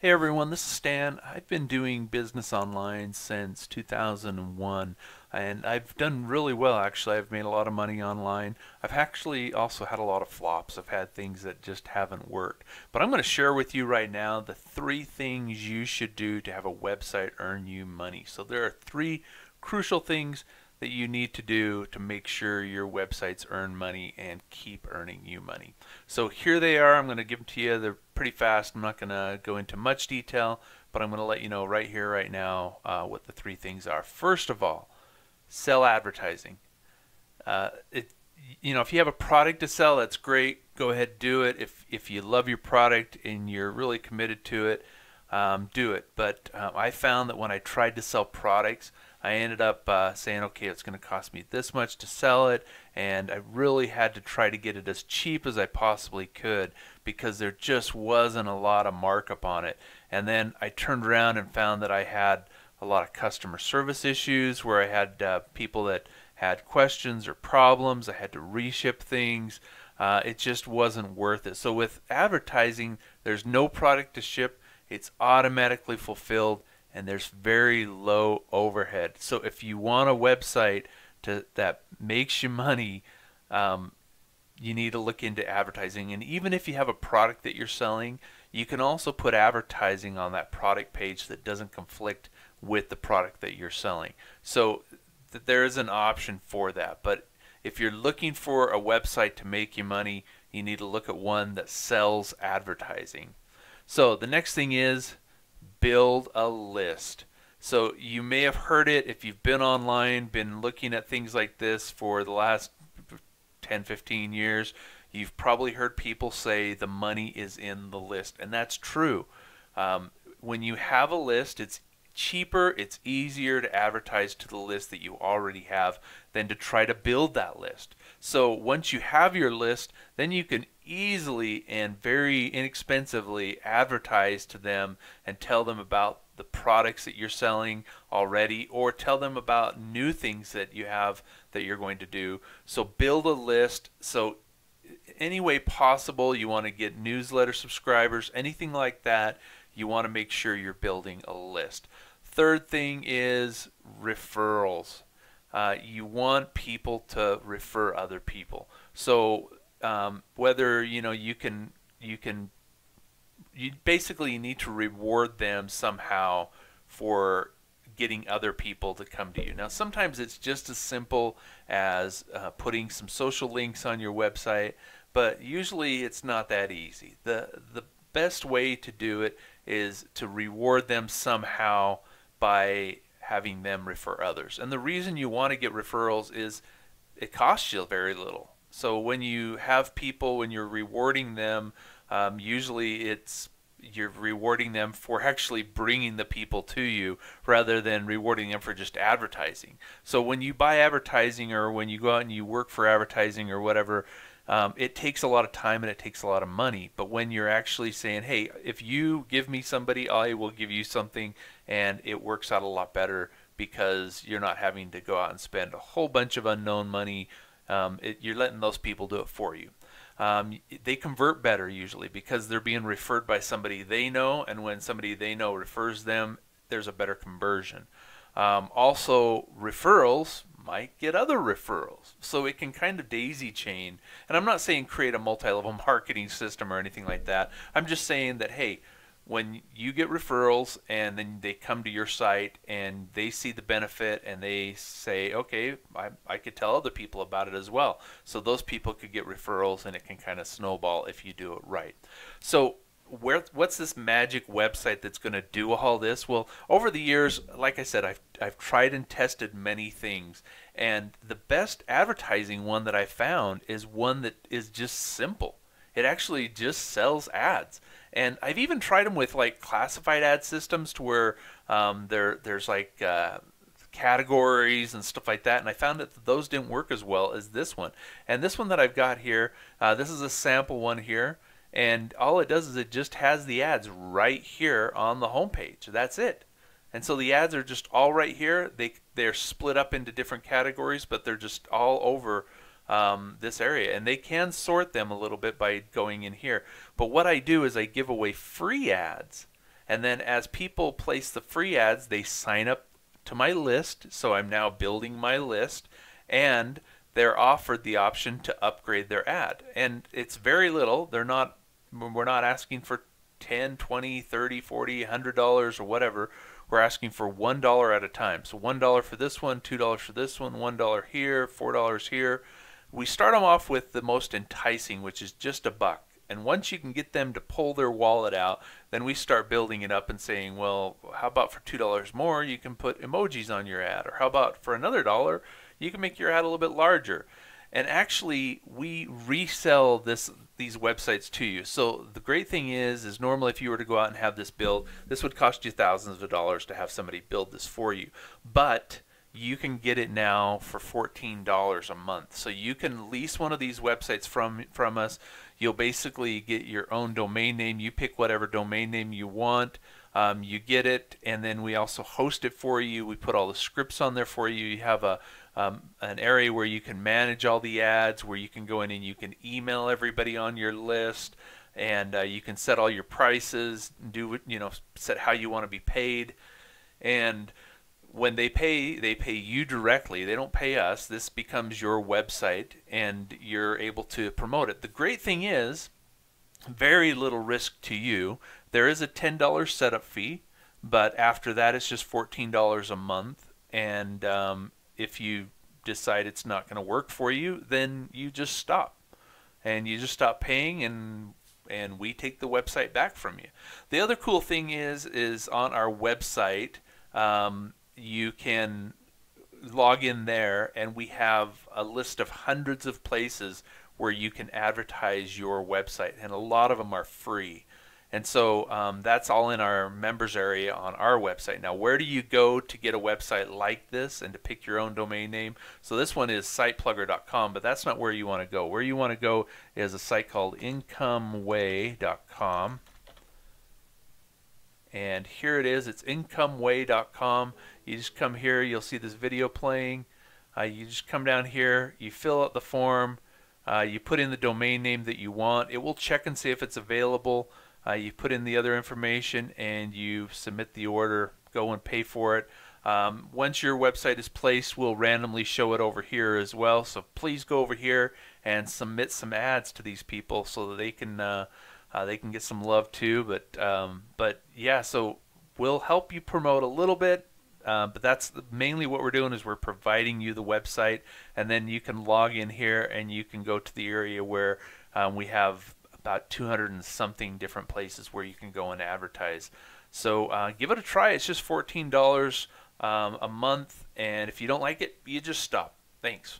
Hey everyone, this is Stan. I've been doing business online since 2001 and I've done really well actually. I've made a lot of money online. I've actually also had a lot of flops. I've had things that just haven't worked. But I'm going to share with you right now the three things you should do to have a website earn you money. So there are three crucial things that you need to do to make sure your websites earn money and keep earning you money. So here they are. I'm going to give them to you. They're pretty fast. I'm not going to go into much detail, but I'm going to let you know right here, right now, what the three things are. First of all, sell advertising. It, if you have a product to sell, that's great. Go ahead, do it. If you love your product and you're really committed to it, do it. But I found that when I tried to sell products, I ended up saying, okay, it's going to cost me this much to sell it, and I really had to try to get it as cheap as I possibly could because there just wasn't a lot of markup on it. And then I turned around and found that I had a lot of customer service issues where I had people that had questions or problems. I had to reship things. It just wasn't worth it. So with advertising, there's no product to ship. It's automatically fulfilled and there's very low overhead. So if you want a website that makes you money, you need to look into advertising. And even if you have a product that you're selling, you can also put advertising on that product page that doesn't conflict with the product that you're selling. So there is an option for that. But if you're looking for a website to make you money, you need to look at one that sells advertising. So the next thing is build a list. So you may have heard it if you've been online, been looking at things like this for the last 10, 15 years. You've probably heard people say the money is in the list, and that's true. When you have a list, it's cheaper, it's easier to advertise to the list that you already have than to try to build that list. So once you have your list, then you can easily and very inexpensively advertise to them and tell them about the products that you're selling already, or tell them about new things that you have that you're going to do. So build a list. So any way possible, you want to get newsletter subscribers, anything like that, you want to make sure you're building a list. Third thing is referrals. You want people to refer other people. So whether you basically need to reward them somehow for getting other people to come to you. Now sometimes it's just as simple as putting some social links on your website, but usually it's not that easy. The best way to do it is to reward them somehow by having them refer others. And the reason you want to get referrals is it costs you very little. So when you have people, when you're rewarding them, usually you're rewarding them for actually bringing the people to you rather than rewarding them for just advertising. So when you buy advertising or when you go out and you work for advertising or whatever, it takes a lot of time and it takes a lot of money. But when you're actually saying, hey, if you give me somebody, I will give you something, and it works out a lot better because you're not having to go out and spend a whole bunch of unknown money. You're letting those people do it for you. They convert better usually because they're being referred by somebody they know, and when somebody they know refers them, there's a better conversion. Also, referrals might get other referrals, so it can kind of daisy chain. And I'm not saying create a multi-level marketing system or anything like that. I'm just saying that, hey, when you get referrals and then they come to your site and they see the benefit and they say, okay, I could tell other people about it as well. So those people could get referrals, and it can kind of snowball if you do it right. So what's this magic website that's going to do all this? Well, over the years, like I said, I've tried and tested many things, and the best advertising one that I found is one that is just simple. It actually just sells ads. And I've even tried them with like classified ad systems to where there's like categories and stuff like that, and I found that those didn't work as well as this one. And this one that I've got here, this is a sample one here, and all it does is it just has the ads right here on the home page. That's it. And so the ads are just all right here. They're split up into different categories, but they're just all over this area, and they can sort them a little bit by going in here. But what I do is I give away free ads, And then as people place the free ads, they sign up to my list. So I'm now building my list, and they're offered the option to upgrade their ad. And it's very little. We're not asking for 10, 20, 30, 40, $100 or whatever. We're asking for $1 at a time. So $1 for this one, $2 for this one, $1 here, $4 here. We start them off with the most enticing, which is just $1. And once you can get them to pull their wallet out, then we start building it up and saying, well, how about for $2 more, you can put emojis on your ad? Or how about for another $1, you can make your ad a little bit larger? And actually, we resell these websites to you. So the great thing is normally if you were to go out and have this built, this would cost you thousands of dollars to have somebody build this for you. But you can get it now for $14 a month. So you can lease one of these websites from us. You'll basically get your own domain name. You pick whatever domain name you want. You get it, and then we also host it for you. We put all the scripts on there for you. You have an area where you can manage all the ads, where you can go in and you can email everybody on your list, and you can set all your prices, set how you want to be paid. And when they pay you directly. They don't pay us. This becomes your website, and you're able to promote it. The great thing is, very little risk to you. There is a $10 setup fee, but after that it's just $14 a month. And if you decide it's not going to work for you, then you just stop. And you just stop paying, and we take the website back from you. The other cool thing is on our website, you can log in there, and we have a list of hundreds of places where you can advertise your website, and a lot of them are free. And so that's all in our members area on our website. Now, where do you go to get a website like this and to pick your own domain name? So this one is siteplugger.com, but that's not where you want to go. Where you want to go is a site called incomeway.com. And here it is. It's incomeway.com. You just come here. You'll see this video playing. You just come down here. You fill out the form. You put in the domain name that you want. It will check and see if it's available. You put in the other information, and you submit the order. Go and pay for it. Once your website is placed, we'll randomly show it over here as well. So please go over here and submit some ads to these people so that they can get some love too. But yeah, so we'll help you promote a little bit. But that's mainly what we're doing, is we're providing you the website, and then you can log in here and you can go to the area where we have about 200 and something different places where you can go and advertise. So give it a try. It's just $14 a month, and if you don't like it, you just stop. Thanks.